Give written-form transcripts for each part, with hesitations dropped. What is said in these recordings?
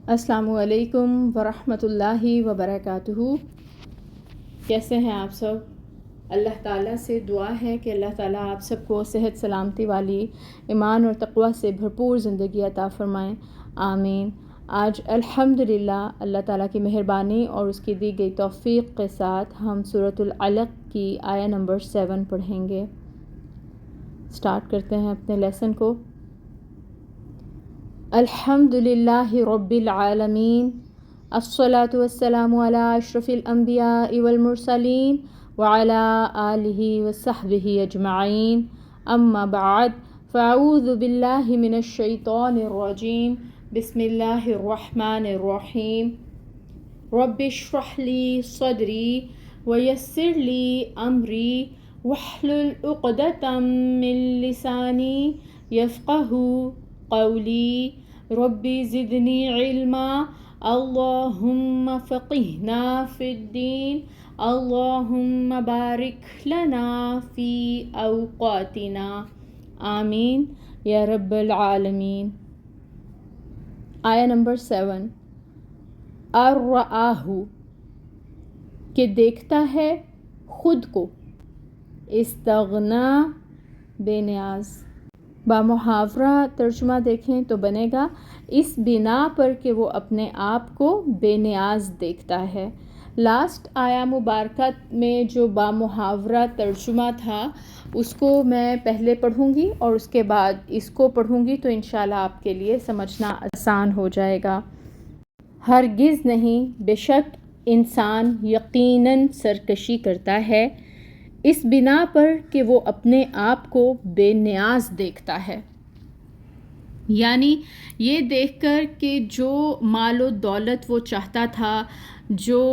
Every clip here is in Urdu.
السلام علیکم ورحمۃ اللہ وبرکاتہ۔ کیسے ہیں آپ سب؟ اللہ تعالیٰ سے دعا ہے کہ اللہ تعالیٰ آپ سب کو صحت سلامتی والی، ایمان اور تقوی سے بھرپور زندگی عطا فرمائیں، آمین۔ آج الحمدللہ اللہ تعالیٰ کی مہربانی اور اس کی دی گئی توفیق کے ساتھ ہم سورۃ العلق کی آیہ نمبر 7 پڑھیں گے۔ سٹارٹ کرتے ہیں اپنے لیسن کو۔ الحمد للہ رب العالمین، الصلاۃ والسلام علی اشرف الانبیاء والمرسلین وعلی آلہ وصحبہ اجمعین، اما بعد فاعوذ باللہ من الشیطان الرجیم، بسم اللہ الرحمن الرحیم۔ رب اشرح لی صدری ویسر لی امری واحلل عقدۃ من لسانی یفقہوا قولی، ربی زدنی علما، اللہم فقہنا فی الدین، اللہم بارک لنا فی اوقاتنا، آمین یا رب العالمین۔ آیہ نمبر 7، ارآہ کہ دیکھتا ہے خود کو، استغنا بے نیاز۔ بامحاورہ ترجمہ دیکھیں تو بنے گا اس بنا پر کہ وہ اپنے آپ کو بے نیاز دیکھتا ہے۔ لاسٹ آیہ مبارکہ میں جو بامحاورہ ترجمہ تھا اس کو میں پہلے پڑھوں گی اور اس کے بعد اس کو پڑھوں گی تو انشاءاللہ آپ کے لیے سمجھنا آسان ہو جائے گا۔ ہرگز نہیں، بے شک انسان یقیناً سرکشی کرتا ہے، اس بنا پر کہ وہ اپنے آپ کو بے نیاز دیکھتا ہے، یعنی یہ دیکھ کر کہ جو مال و دولت وہ چاہتا تھا، جو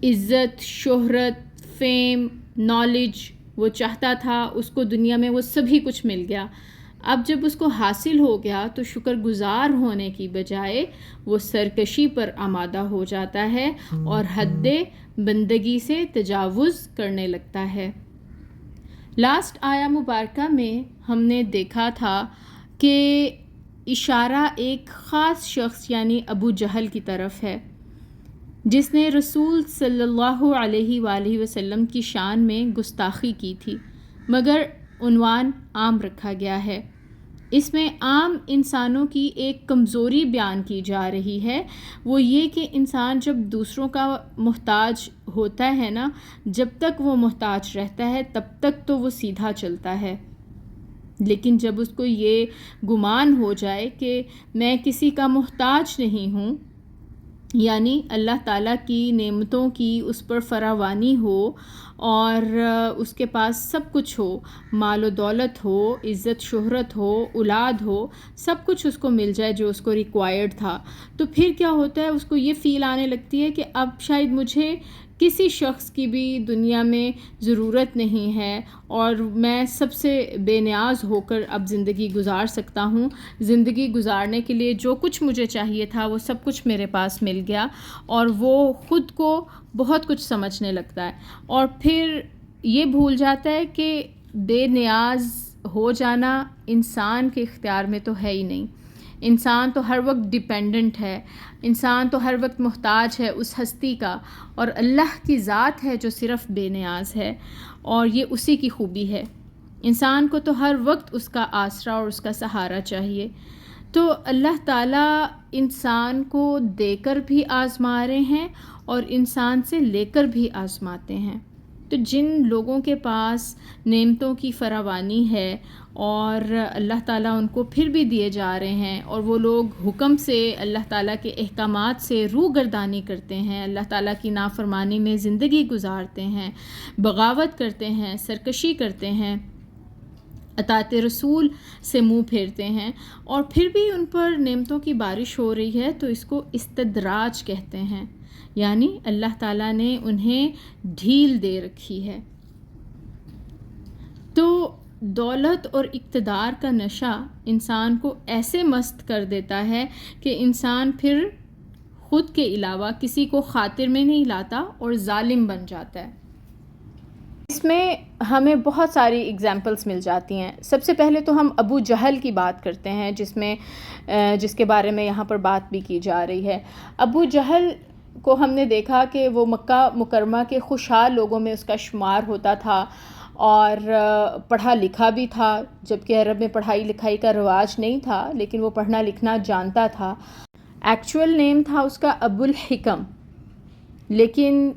عزت، شہرت، فیم، نالج وہ چاہتا تھا، اس کو دنیا میں وہ سبھی کچھ مل گیا۔ اب جب اس کو حاصل ہو گیا تو شکر گزار ہونے کی بجائے وہ سرکشی پر آمادہ ہو جاتا ہے اور حد بندگی سے تجاوز کرنے لگتا ہے۔ لاسٹ آیہ مبارکہ میں ہم نے دیکھا تھا کہ اشارہ ایک خاص شخص یعنی ابو جہل کی طرف ہے، جس نے رسول صلی اللہ علیہ وآلہ وسلم کی شان میں گستاخی کی تھی، مگر عنوان عام رکھا گیا ہے۔ اس میں عام انسانوں کی ایک کمزوری بیان کی جا رہی ہے، وہ یہ کہ انسان جب دوسروں کا محتاج ہوتا ہے نا، جب تک وہ محتاج رہتا ہے تب تک تو وہ سیدھا چلتا ہے، لیکن جب اس کو یہ گمان ہو جائے کہ میں کسی کا محتاج نہیں ہوں، یعنی اللہ تعالیٰ کی نعمتوں کی اس پر فراوانی ہو اور اس کے پاس سب کچھ ہو، مال و دولت ہو، عزت شہرت ہو، اولاد ہو، سب کچھ اس کو مل جائے جو اس کو ریکوائرڈ تھا، تو پھر کیا ہوتا ہے، اس کو یہ فیل آنے لگتی ہے کہ اب شاید مجھے کسی شخص کی بھی دنیا میں ضرورت نہیں ہے اور میں سب سے بے نیاز ہو کر اب زندگی گزار سکتا ہوں۔ زندگی گزارنے کے لیے جو کچھ مجھے چاہیے تھا وہ سب کچھ میرے پاس مل گیا، اور وہ خود کو بہت کچھ سمجھنے لگتا ہے اور پھر یہ بھول جاتا ہے کہ بے نیاز ہو جانا انسان کے اختیار میں تو ہے ہی نہیں۔ انسان تو ہر وقت ڈیپینڈنٹ ہے، انسان تو ہر وقت محتاج ہے اس ہستی کا، اور اللہ کی ذات ہے جو صرف بے نیاز ہے، اور یہ اسی کی خوبی ہے۔ انسان کو تو ہر وقت اس کا آسرا اور اس کا سہارا چاہیے۔ تو اللہ تعالیٰ انسان کو دے کر بھی آزما رہے ہیں اور انسان سے لے کر بھی آزماتے ہیں۔ تو جن لوگوں کے پاس نعمتوں کی فراوانی ہے اور اللہ تعالیٰ ان کو پھر بھی دیے جا رہے ہیں، اور وہ لوگ حکم سے اللہ تعالیٰ کے احکامات سے روگردانی کرتے ہیں، اللہ تعالیٰ کی نافرمانی میں زندگی گزارتے ہیں، بغاوت کرتے ہیں، سرکشی کرتے ہیں، اطاعت رسول سے منہ پھیرتے ہیں، اور پھر بھی ان پر نعمتوں کی بارش ہو رہی ہے، تو اس کو استدراج کہتے ہیں، یعنی اللہ تعالیٰ نے انہیں ڈھیل دے رکھی ہے۔ تو دولت اور اقتدار کا نشہ انسان کو ایسے مست کر دیتا ہے کہ انسان پھر خود کے علاوہ کسی کو خاطر میں نہیں لاتا اور ظالم بن جاتا ہے۔ اس میں ہمیں بہت ساری اگزامپلس مل جاتی ہیں. سب سے پہلے تو ہم ابو جہل کی بات کرتے ہیں، جس کے بارے میں یہاں پر بات بھی کی جا رہی ہے. ابو جہل کو ہم نے دیکھا کہ وہ مکہ مکرمہ کے خوشحال لوگوں میں اس کا شمار ہوتا تھا، اور پڑھا لکھا بھی تھا، جبکہ عرب میں پڑھائی لکھائی کا رواج نہیں تھا، لیکن وہ پڑھنا لکھنا جانتا تھا. ایکچول نیم تھا اس کا ابو الحکم. لیکن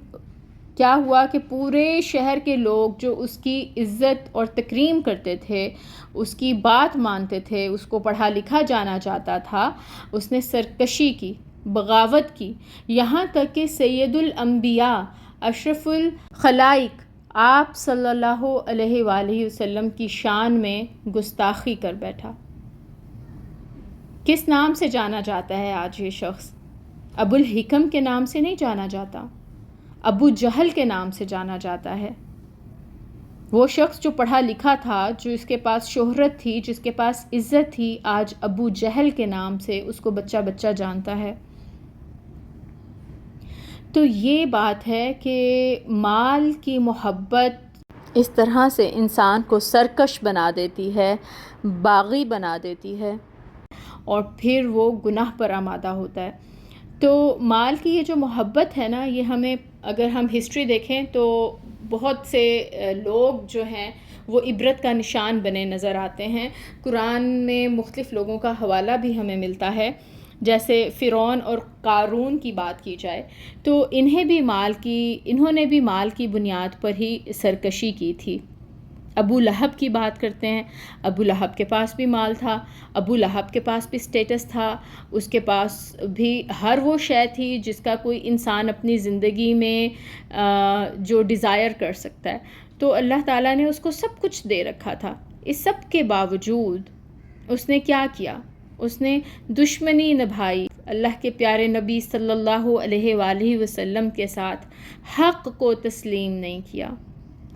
کیا ہوا کہ پورے شہر کے لوگ جو اس کی عزت اور تکریم کرتے تھے، اس کی بات مانتے تھے، اس کو پڑھا لکھا جانا جاتا تھا، اس نے سرکشی کی، بغاوت کی، یہاں تک کہ سید الانبیاء، اشرف الخلائق، آپ صلی اللہ علیہ وآلہ وسلم کی شان میں گستاخی کر بیٹھا. کس نام سے جانا جاتا ہے آج یہ شخص؟ ابو الحکم کے نام سے نہیں جانا جاتا، ابو جہل کے نام سے جانا جاتا ہے. وہ شخص جو پڑھا لکھا تھا، جو اس کے پاس شہرت تھی، جس کے پاس عزت تھی، آج ابو جہل کے نام سے اس کو بچہ بچہ جانتا ہے. تو یہ بات ہے کہ مال کی محبت اس طرح سے انسان کو سرکش بنا دیتی ہے، باغی بنا دیتی ہے، اور پھر وہ گناہ پر آمادہ ہوتا ہے. تو مال کی یہ جو محبت ہے نا، یہ ہمیں، اگر ہم ہسٹری دیکھیں تو بہت سے لوگ جو ہیں وہ عبرت کا نشان بنے نظر آتے ہیں. قرآن میں مختلف لوگوں کا حوالہ بھی ہمیں ملتا ہے. جیسے فرعون اور قارون کی بات کی جائے تو انہوں نے بھی مال کی بنیاد پر ہی سرکشی کی تھی. ابو لہب کی بات کرتے ہیں، ابو لہب کے پاس بھی مال تھا، ابو لہب کے پاس بھی سٹیٹس تھا، اس کے پاس بھی ہر وہ شے تھی جس کا کوئی انسان اپنی زندگی میں جو ڈیزائر کر سکتا ہے. تو اللہ تعالیٰ نے اس کو سب کچھ دے رکھا تھا. اس سب کے باوجود اس نے کیا کیا؟ اس نے دشمنی نبھائی اللہ کے پیارے نبی صلی اللہ علیہ وآلہ وسلم کے ساتھ، حق کو تسلیم نہیں کیا،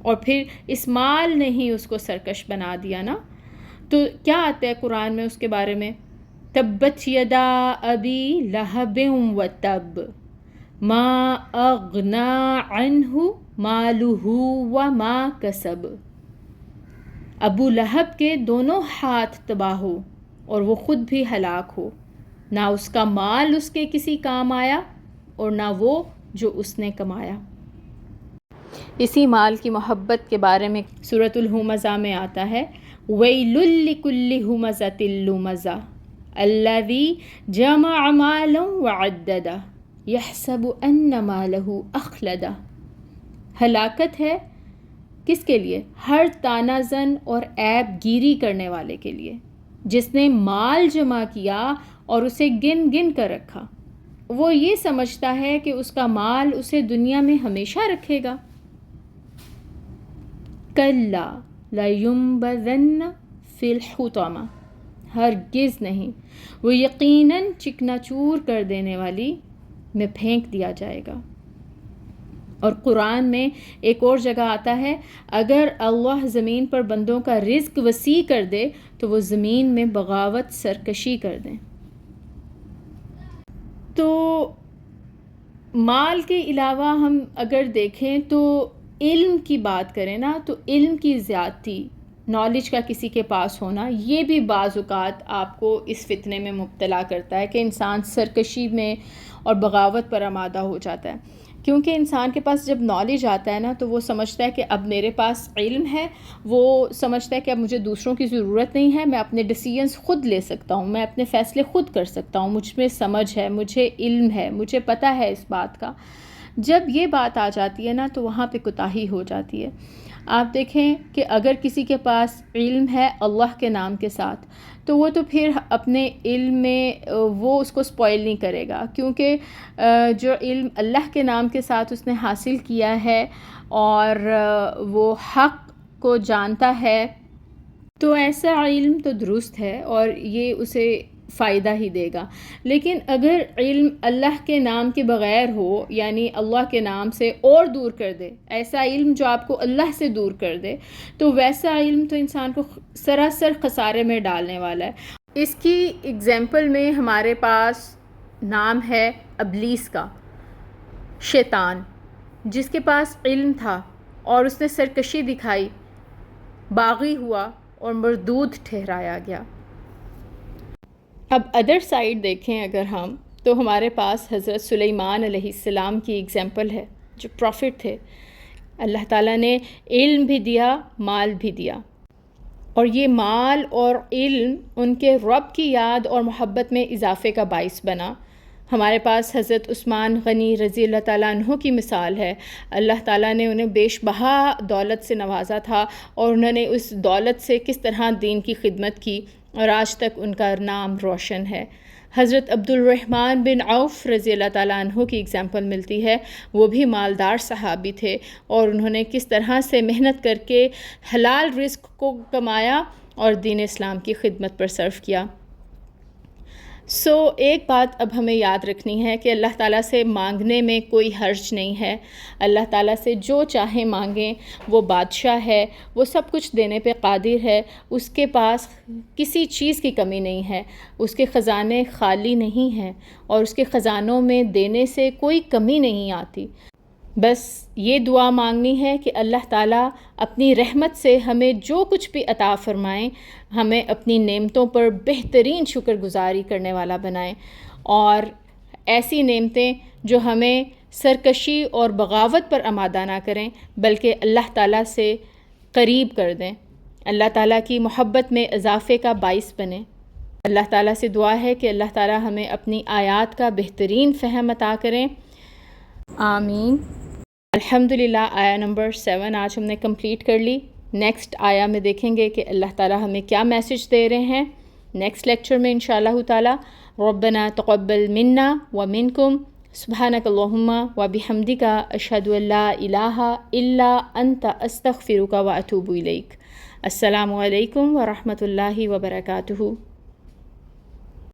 اور پھر اس مال نے ہی اس کو سرکش بنا دیا نا. تو کیا آتا ہے قرآن میں اس کے بارے میں؟ تبت یدا ابی لہب وتب ما اغنا عنہ مالہ وما کسب. ابو لہب کے دونوں ہاتھ تباہ ہو اور وہ خود بھی ہلاک ہو، نہ اس کا مال اس کے کسی کام آیا اور نہ وہ جو اس نے کمایا. اسی مال کی محبت کے بارے میں سورۃ الہمزہ میں آتا ہے، وَيْلٌ لِكُلِّ ہُمَزَةٍ لُمَزَةٍ الَّذِي جَمَعَ مَالًا وَعَدَّدَهُ يَحْسَبُ أَنَّ مَالَهُ أَخْلَدَهُ. ہلاکت ہے کس کے لیے؟ ہر تانا زن اور عیب گیری کرنے والے کے لیے، جس نے مال جمع کیا اور اسے گن گن کر رکھا. وہ یہ سمجھتا ہے کہ اس کا مال اسے دنیا میں ہمیشہ رکھے گا. کلا لَيُنبَذَنَّ فِي الْحُطَمَةِ، ہرگز نہیں، وہ یقیناً چکنا چور کر دینے والی میں پھینک دیا جائے گا. اور قرآن میں ایک اور جگہ آتا ہے، اگر اللہ زمین پر بندوں کا رزق وسیع کر دے تو وہ زمین میں بغاوت سرکشی کر دیں. تو مال کے علاوہ ہم اگر دیکھیں تو علم کی بات کریں نا، تو علم کی زیادتی، نالج کا کسی کے پاس ہونا، یہ بھی بعض اوقات آپ کو اس فتنے میں مبتلا کرتا ہے کہ انسان سرکشی میں اور بغاوت پر آمادہ ہو جاتا ہے. کیونکہ انسان کے پاس جب نالج آتا ہے نا تو وہ سمجھتا ہے کہ اب میرے پاس علم ہے، وہ سمجھتا ہے کہ اب مجھے دوسروں کی ضرورت نہیں ہے، میں اپنے ڈیسیژنز خود لے سکتا ہوں، میں اپنے فیصلے خود کر سکتا ہوں، مجھ میں سمجھ ہے، مجھے علم ہے، مجھے پتہ ہے اس بات کا. جب یہ بات آ جاتی ہے نا تو وہاں پہ کوتاہی ہو جاتی ہے. آپ دیکھیں کہ اگر کسی کے پاس علم ہے اللہ کے نام کے ساتھ، تو وہ تو پھر اپنے علم میں وہ اس کو سپوائل نہیں کرے گا، کیونکہ جو علم اللہ کے نام کے ساتھ اس نے حاصل کیا ہے اور وہ حق کو جانتا ہے، تو ایسا علم تو درست ہے اور یہ اسے فائدہ ہی دے گا. لیکن اگر علم اللہ کے نام کے بغیر ہو، یعنی اللہ کے نام سے اور دور کر دے، ایسا علم جو آپ کو اللہ سے دور کر دے، تو ویسا علم تو انسان کو سراسر خسارے میں ڈالنے والا ہے. اس کی اگزامپل میں ہمارے پاس نام ہے ابلیس کا، شیطان، جس کے پاس علم تھا اور اس نے سرکشی دکھائی، باغی ہوا اور مردود ٹھہرایا گیا۔ اب ادر سائڈ دیکھیں اگر ہم، تو ہمارے پاس حضرت سلیمان علیہ السلام کی اگزامپل ہے، جو پروفٹ تھے۔ اللہ تعالیٰ نے علم بھی دیا، مال بھی دیا، اور یہ مال اور علم ان کے رب کی یاد اور محبت میں اضافے کا باعث بنا۔ ہمارے پاس حضرت عثمان غنی رضی اللہ تعالیٰ عنہ کی مثال ہے۔ اللہ تعالیٰ نے انہیں بیش بہا دولت سے نوازا تھا، اور انہوں نے اس دولت سے کس طرح دین کی خدمت کی، اور آج تک ان کا نام روشن ہے۔ حضرت عبد الرحمن بن عوف رضی اللہ تعالیٰ عنہ کی اگزامپل ملتی ہے۔ وہ بھی مالدار صحابی تھے، اور انہوں نے کس طرح سے محنت کر کے حلال رزق کو کمایا اور دین اسلام کی خدمت پر صرف کیا۔ ایک بات اب ہمیں یاد رکھنی ہے کہ اللہ تعالیٰ سے مانگنے میں کوئی حرج نہیں ہے۔ اللہ تعالیٰ سے جو چاہیں مانگیں، وہ بادشاہ ہے، وہ سب کچھ دینے پہ قادر ہے، اس کے پاس کسی چیز کی کمی نہیں ہے، اس کے خزانے خالی نہیں ہیں، اور اس کے خزانوں میں دینے سے کوئی کمی نہیں آتی۔ بس یہ دعا مانگنی ہے کہ اللہ تعالیٰ اپنی رحمت سے ہمیں جو کچھ بھی عطا فرمائیں، ہمیں اپنی نعمتوں پر بہترین شکر گزاری کرنے والا بنائیں، اور ایسی نعمتیں جو ہمیں سرکشی اور بغاوت پر آمادہ نہ کریں، بلکہ اللہ تعالیٰ سے قریب کر دیں، اللہ تعالیٰ کی محبت میں اضافے کا باعث بنیں۔ اللہ تعالیٰ سے دعا ہے کہ اللہ تعالیٰ ہمیں اپنی آیات کا بہترین فہم عطا کریں، آمین۔ الحمدللہ آیا نمبر 7 آج ہم نے کمپلیٹ کر لی۔ نیکسٹ آیا میں دیکھیں گے کہ اللہ تعالیٰ ہمیں کیا میسج دے رہے ہیں نیکسٹ لیکچر میں انشاءاللہ تعالیٰ۔ ربنا تقبل منا ومنکم، سبحانک اللہم وبحمدک، اشہد ان لا الہ الا انت، استغفرک واتوب الیک۔ السلام علیکم ورحمۃ اللہ وبرکاتہ۔